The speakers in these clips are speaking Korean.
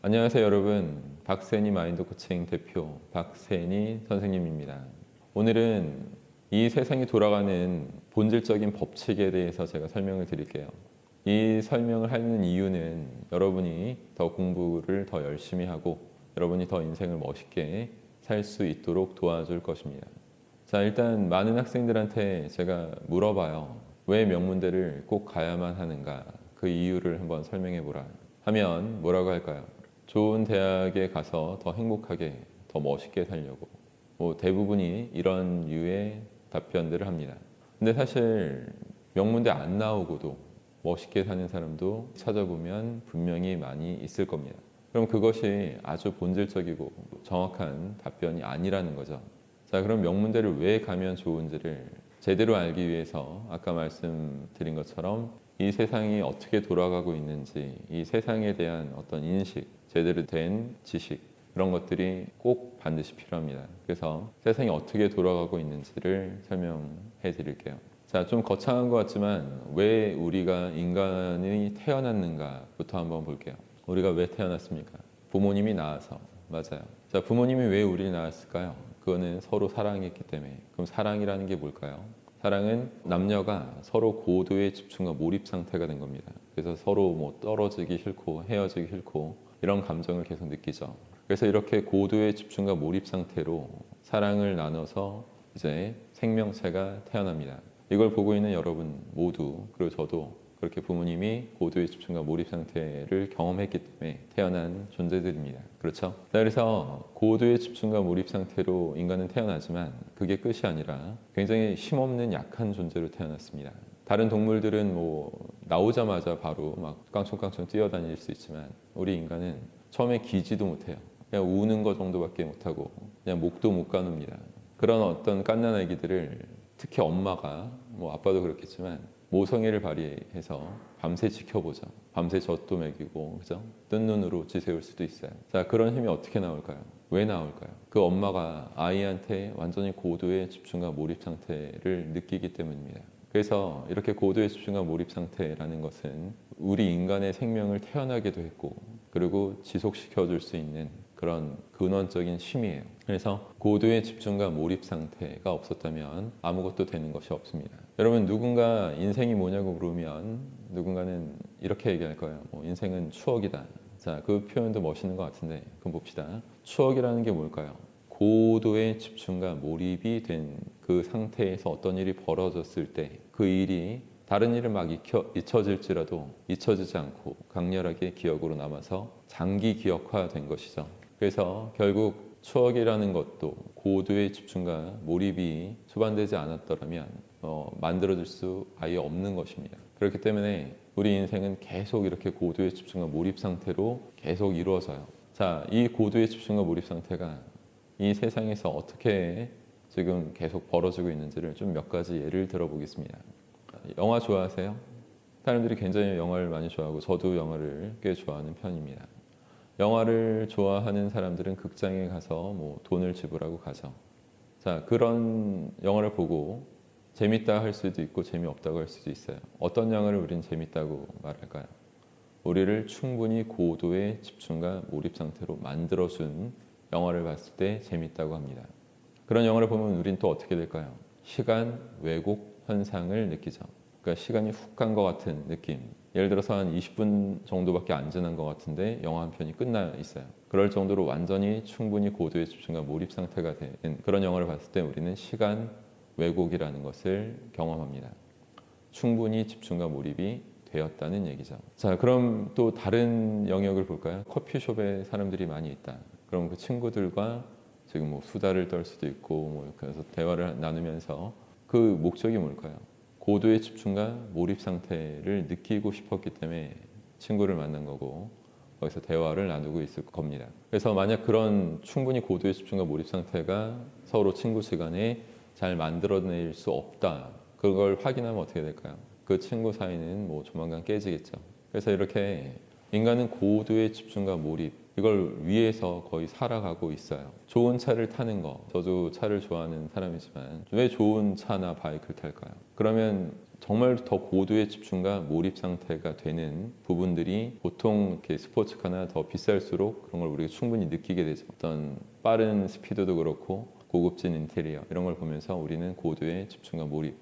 안녕하세요 여러분. 박세니 마인드 코칭 대표 박세니 선생님입니다. 오늘은 이 세상이 돌아가는 본질적인 법칙에 대해서 제가 설명을 드릴게요. 이 설명을 하는 이유는 여러분이 더 공부를 더 열심히 하고 여러분이 더 인생을 멋있게 살 수 있도록 도와줄 것입니다. 자, 일단 많은 학생들한테 제가 물어봐요. 왜 명문대를 꼭 가야만 하는가? 그 이유를 한번 설명해 보라 하면 뭐라고 할까요? 좋은 대학에 가서 더 행복하게, 더 멋있게 살려고. 대부분이 이런 류의 답변들을 합니다. 근데 사실 명문대 안 나오고도 멋있게 사는 사람도 찾아보면 분명히 많이 있을 겁니다. 그럼 그것이 아주 본질적이고 정확한 답변이 아니라는 거죠. 자, 그럼 명문대를 왜 가면 좋은지를 제대로 알기 위해서 아까 말씀드린 것처럼 이 세상이 어떻게 돌아가고 있는지, 이 세상에 대한 어떤 인식, 제대로 된 지식, 그런 것들이 꼭 반드시 필요합니다. 그래서 세상이 어떻게 돌아가고 있는지를 설명해 드릴게요. 자, 좀 거창한 것 같지만 왜 우리가 인간이 태어났는가부터 한번 볼게요. 우리가 왜 태어났습니까? 부모님이 낳아서. 맞아요. 자, 부모님이 왜 우리를 낳았을까요? 그거는 서로 사랑했기 때문에. 그럼 사랑이라는 게 뭘까요? 사랑은 남녀가 서로 고도의 집중과 몰입 상태가 된 겁니다. 그래서 서로 떨어지기 싫고 헤어지기 싫고 이런 감정을 계속 느끼죠. 그래서 이렇게 고도의 집중과 몰입 상태로 사랑을 나눠서 이제 생명체가 태어납니다. 이걸 보고 있는 여러분 모두, 그리고 저도 그렇게 부모님이 고도의 집중과 몰입 상태를 경험했기 때문에 태어난 존재들입니다. 그렇죠? 그래서 고도의 집중과 몰입 상태로 인간은 태어나지만 그게 끝이 아니라 굉장히 힘없는 약한 존재로 태어났습니다. 다른 동물들은 나오자마자 바로 막 깡총깡총 뛰어다닐 수 있지만 우리 인간은 처음에 기지도 못해요. 그냥 우는 것 정도밖에 못하고 그냥 목도 못 가눕니다. 그런 어떤 갓난 아기들을 특히 엄마가 아빠도 그렇겠지만 모성애를 발휘해서 밤새 지켜보죠. 밤새 젖도 먹이고, 그죠? 뜬 눈으로 지새울 수도 있어요. 자, 그런 힘이 어떻게 나올까요? 왜 나올까요? 그 엄마가 아이한테 완전히 고도의 집중과 몰입 상태를 느끼기 때문입니다. 그래서 이렇게 고도의 집중과 몰입 상태라는 것은 우리 인간의 생명을 태어나게도 했고, 그리고 지속시켜 줄 수 있는 그런 근원적인 힘이에요. 그래서 고도의 집중과 몰입 상태가 없었다면 아무것도 되는 것이 없습니다. 여러분, 누군가 인생이 뭐냐고 물으면 누군가는 이렇게 얘기할 거예요. 인생은 추억이다. 자, 그 표현도 멋있는 것 같은데 그럼 봅시다. 추억이라는 게 뭘까요? 고도의 집중과 몰입이 된 그 상태에서 어떤 일이 벌어졌을 때 그 일이 다른 일을 막 잊혀질지라도 잊혀지지 않고 강렬하게 기억으로 남아서 장기 기억화된 것이죠. 그래서 결국 추억이라는 것도 고도의 집중과 몰입이 수반되지 않았더라면 만들어질 수 아예 없는 것입니다. 그렇기 때문에 우리 인생은 계속 이렇게 고도의 집중과 몰입 상태로 계속 이루어져요. 자, 이 고도의 집중과 몰입 상태가 이 세상에서 어떻게 지금 계속 벌어지고 있는지를 좀 몇 가지 예를 들어보겠습니다. 영화 좋아하세요? 사람들이 굉장히 영화를 많이 좋아하고 저도 영화를 꽤 좋아하는 편입니다. 영화를 좋아하는 사람들은 극장에 가서 돈을 지불하고 가죠. 자, 그런 영화를 보고 재밌다 할 수도 있고 재미없다고 할 수도 있어요. 어떤 영화를 우리는 재밌다고 말할까요? 우리를 충분히 고도의 집중과 몰입 상태로 만들어준 영화를 봤을 때 재밌다고 합니다. 그런 영화를 보면 우리는 또 어떻게 될까요? 시간 왜곡 현상을 느끼죠. 그러니까 시간이 훅 간 것 같은 느낌. 예를 들어서 한 20분 정도밖에 안 지난 것 같은데 영화 한 편이 끝나 있어요. 그럴 정도로 완전히 충분히 고도의 집중과 몰입 상태가 된 그런 영화를 봤을 때 우리는 시간 왜곡이라는 것을 경험합니다. 충분히 집중과 몰입이 되었다는 얘기죠. 자, 그럼 또 다른 영역을 볼까요? 커피숍에 사람들이 많이 있다. 그럼 그 친구들과 지금 수다를 떨 수도 있고 그래서 대화를 나누면서 그 목적이 뭘까요? 고도의 집중과 몰입 상태를 느끼고 싶었기 때문에 친구를 만난 거고 거기서 대화를 나누고 있을 겁니다. 그래서 만약 그런 충분히 고도의 집중과 몰입 상태가 서로 친구 시간에 잘 만들어낼 수 없다. 그걸 확인하면 어떻게 될까요? 그 친구 사이는 조만간 깨지겠죠. 그래서 이렇게 인간은 고도의 집중과 몰입, 이걸 위해서 거의 살아가고 있어요. 좋은 차를 타는 거, 저도 차를 좋아하는 사람이지만 왜 좋은 차나 바이크를 탈까요? 그러면 정말 더 고도의 집중과 몰입 상태가 되는 부분들이 보통 이렇게 스포츠카나 더 비쌀수록 그런 걸 우리가 충분히 느끼게 되죠. 어떤 빠른 스피드도 그렇고 고급진 인테리어 이런 걸 보면서 우리는 고도의 집중과 몰입,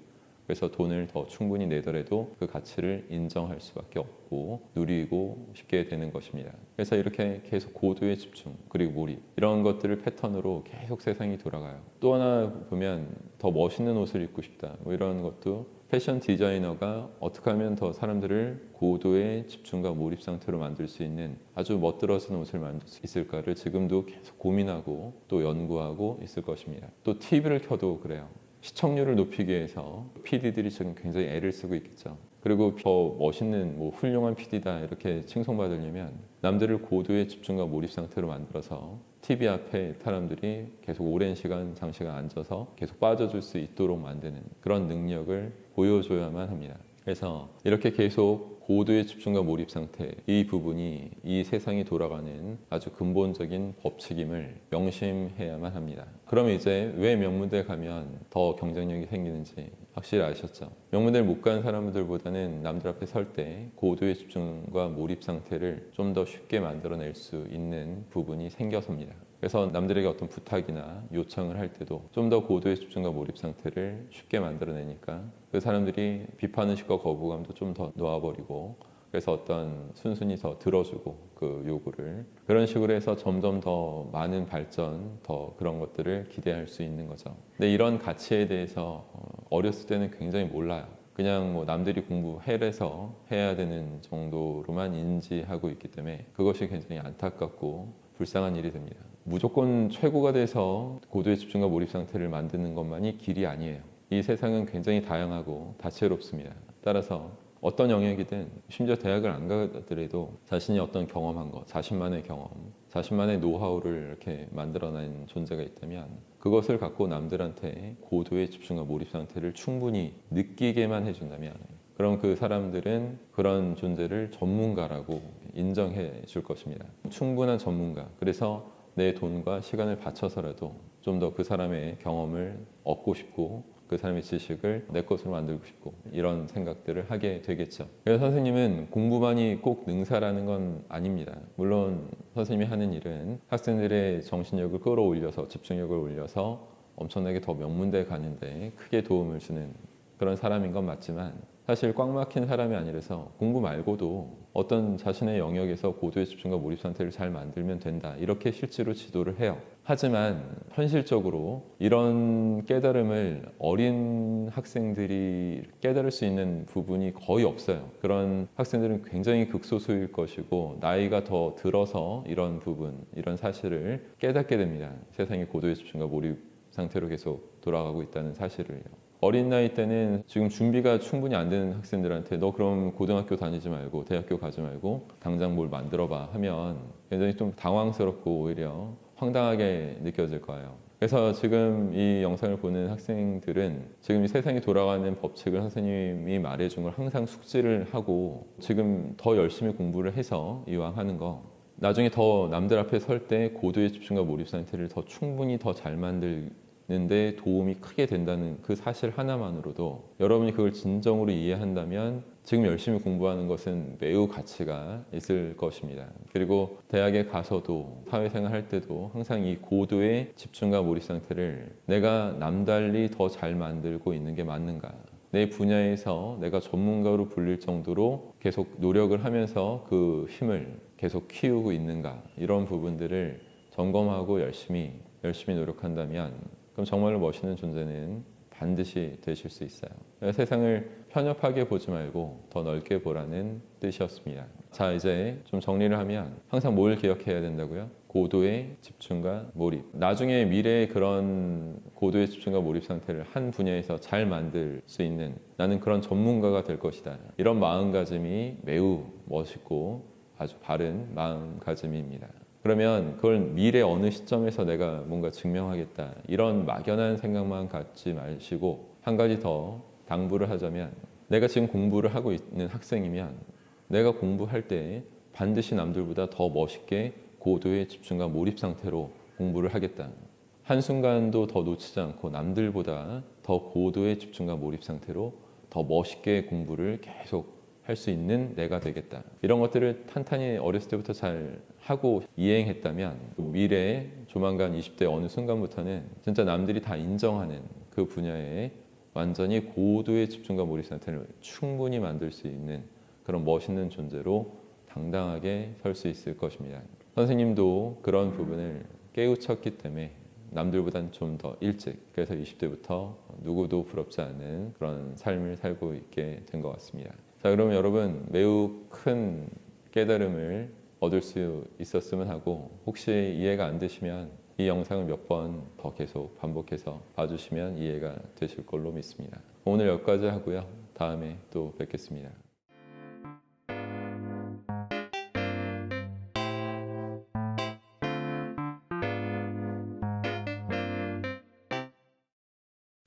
그래서 돈을 더 충분히 내더라도 그 가치를 인정할 수밖에 없고 누리고 싶게 되는 것입니다. 그래서 이렇게 계속 고도의 집중 그리고 몰입 이런 것들을 패턴으로 계속 세상이 돌아가요. 또 하나 보면 더 멋있는 옷을 입고 싶다 뭐 이런 것도 패션 디자이너가 어떻게 하면 더 사람들을 고도의 집중과 몰입 상태로 만들 수 있는 아주 멋들어진 옷을 만들 수 있을까를 지금도 계속 고민하고 또 연구하고 있을 것입니다. 또 TV를 켜도 그래요. 시청률을 높이기 위해서 PD들이 지금 굉장히 애를 쓰고 있겠죠. 그리고 더 멋있는 뭐 훌륭한 PD다 이렇게 칭송받으려면 남들을 고도의 집중과 몰입 상태로 만들어서 TV 앞에 사람들이 계속 오랜 시간 장시간 앉아서 계속 빠져줄 수 있도록 만드는 그런 능력을 보여줘야만 합니다. 그래서 이렇게 계속 고도의 집중과 몰입 상태, 이 부분이 이 세상이 돌아가는 아주 근본적인 법칙임을 명심해야만 합니다. 그럼 이제 왜 명문대 가면 더 경쟁력이 생기는지 확실히 아셨죠? 명문대를 못 간 사람들보다는 남들 앞에 설 때 고도의 집중과 몰입 상태를 좀 더 쉽게 만들어낼 수 있는 부분이 생겨서입니다. 그래서 남들에게 어떤 부탁이나 요청을 할 때도 좀 더 고도의 집중과 몰입 상태를 쉽게 만들어내니까 그 사람들이 비판의식과 거부감도 좀 더 놓아버리고 그래서 어떤 순순히 더 들어주고 그 요구를 그런 식으로 해서 점점 더 많은 발전, 더 그런 것들을 기대할 수 있는 거죠. 근데 이런 가치에 대해서 어렸을 때는 굉장히 몰라요. 그냥 뭐 남들이 공부해서 해야 되는 정도로만 인지하고 있기 때문에 그것이 굉장히 안타깝고 불쌍한 일이 됩니다. 무조건 최고가 돼서 고도의 집중과 몰입 상태를 만드는 것만이 길이 아니에요. 이 세상은 굉장히 다양하고 다채롭습니다. 따라서 어떤 영역이든 심지어 대학을 안 가더라도 자신이 어떤 경험한 것, 자신만의 경험, 자신만의 노하우를 이렇게 만들어낸 존재가 있다면 그것을 갖고 남들한테 고도의 집중과 몰입 상태를 충분히 느끼게만 해준다면 그럼 그 사람들은 그런 존재를 전문가라고 인정해 줄 것입니다. 충분한 전문가. 그래서 내 돈과 시간을 바쳐서라도 좀 더 그 사람의 경험을 얻고 싶고 그 사람의 지식을 내 것으로 만들고 싶고 이런 생각들을 하게 되겠죠. 그래서 선생님은 공부만이 꼭 능사라는 건 아닙니다. 물론 선생님이 하는 일은 학생들의 정신력을 끌어올려서 집중력을 올려서 엄청나게 더 명문대에 가는데 크게 도움을 주는 그런 사람인 건 맞지만 사실 꽉 막힌 사람이 아니라서 공부 말고도 어떤 자신의 영역에서 고도의 집중과 몰입 상태를 잘 만들면 된다. 이렇게 실제로 지도를 해요. 하지만 현실적으로 이런 깨달음을 어린 학생들이 깨달을 수 있는 부분이 거의 없어요. 그런 학생들은 굉장히 극소수일 것이고 나이가 더 들어서 이런 부분, 이런 사실을 깨닫게 됩니다. 세상이 고도의 집중과 몰입 상태로 계속 돌아가고 있다는 사실을요. 어린 나이 때는 지금 준비가 충분히 안 되는 학생들한테 너 그럼 고등학교 다니지 말고 대학교 가지 말고 당장 뭘 만들어 봐 하면 굉장히 좀 당황스럽고 오히려 황당하게 느껴질 거예요. 그래서 지금 이 영상을 보는 학생들은 지금 이 세상이 돌아가는 법칙을 선생님이 말해준 걸 항상 숙지를 하고 지금 더 열심히 공부를 해서 이왕 하는 거 나중에 더 남들 앞에 설 때 고도의 집중과 몰입 상태를 더 충분히 더 잘 만드는데 도움이 크게 된다는 그 사실 하나만으로도 여러분이 그걸 진정으로 이해한다면 지금 열심히 공부하는 것은 매우 가치가 있을 것입니다. 그리고 대학에 가서도 사회생활 할 때도 항상 이 고도의 집중과 몰입 상태를 내가 남달리 더 잘 만들고 있는 게 맞는가, 내 분야에서 내가 전문가로 불릴 정도로 계속 노력을 하면서 그 힘을 계속 키우고 있는가, 이런 부분들을 점검하고 열심히 노력한다면 그럼 정말로 멋있는 존재는 반드시 되실 수 있어요. 세상을 편협하게 보지 말고 더 넓게 보라는 뜻이었습니다. 자, 이제 좀 정리를 하면 항상 뭘 기억해야 된다고요? 고도의 집중과 몰입. 나중에 미래의 그런 고도의 집중과 몰입 상태를 한 분야에서 잘 만들 수 있는 나는 그런 전문가가 될 것이다. 이런 마음가짐이 매우 멋있고 아주 바른 마음가짐입니다. 그러면 그걸 미래 어느 시점에서 내가 뭔가 증명하겠다 이런 막연한 생각만 갖지 마시고 한 가지 더 당부를 하자면 내가 지금 공부를 하고 있는 학생이면 내가 공부할 때 반드시 남들보다 더 멋있게 고도의 집중과 몰입 상태로 공부를 하겠다. 한순간도 더 놓치지 않고 남들보다 더 고도의 집중과 몰입 상태로 더 멋있게 공부를 계속 할 수 있는 내가 되겠다. 이런 것들을 탄탄히 어렸을 때부터 잘 하고 이행했다면 미래에 조만간 20대 어느 순간부터는 진짜 남들이 다 인정하는 그 분야에 완전히 고도의 집중과 몰입 상태를 충분히 만들 수 있는 그런 멋있는 존재로 당당하게 설 수 있을 것입니다. 선생님도 그런 부분을 깨우쳤기 때문에 남들보다는 좀 더 일찍, 그래서 20대부터 누구도 부럽지 않은 그런 삶을 살고 있게 된 것 같습니다. 자, 그러면 여러분 매우 큰 깨달음을 얻을 수 있었으면 하고, 혹시 이해가 안 되시면 이 영상을 몇 번 더 계속 반복해서 봐주시면 이해가 되실 걸로 믿습니다. 오늘 여기까지 하고요. 다음에 또 뵙겠습니다.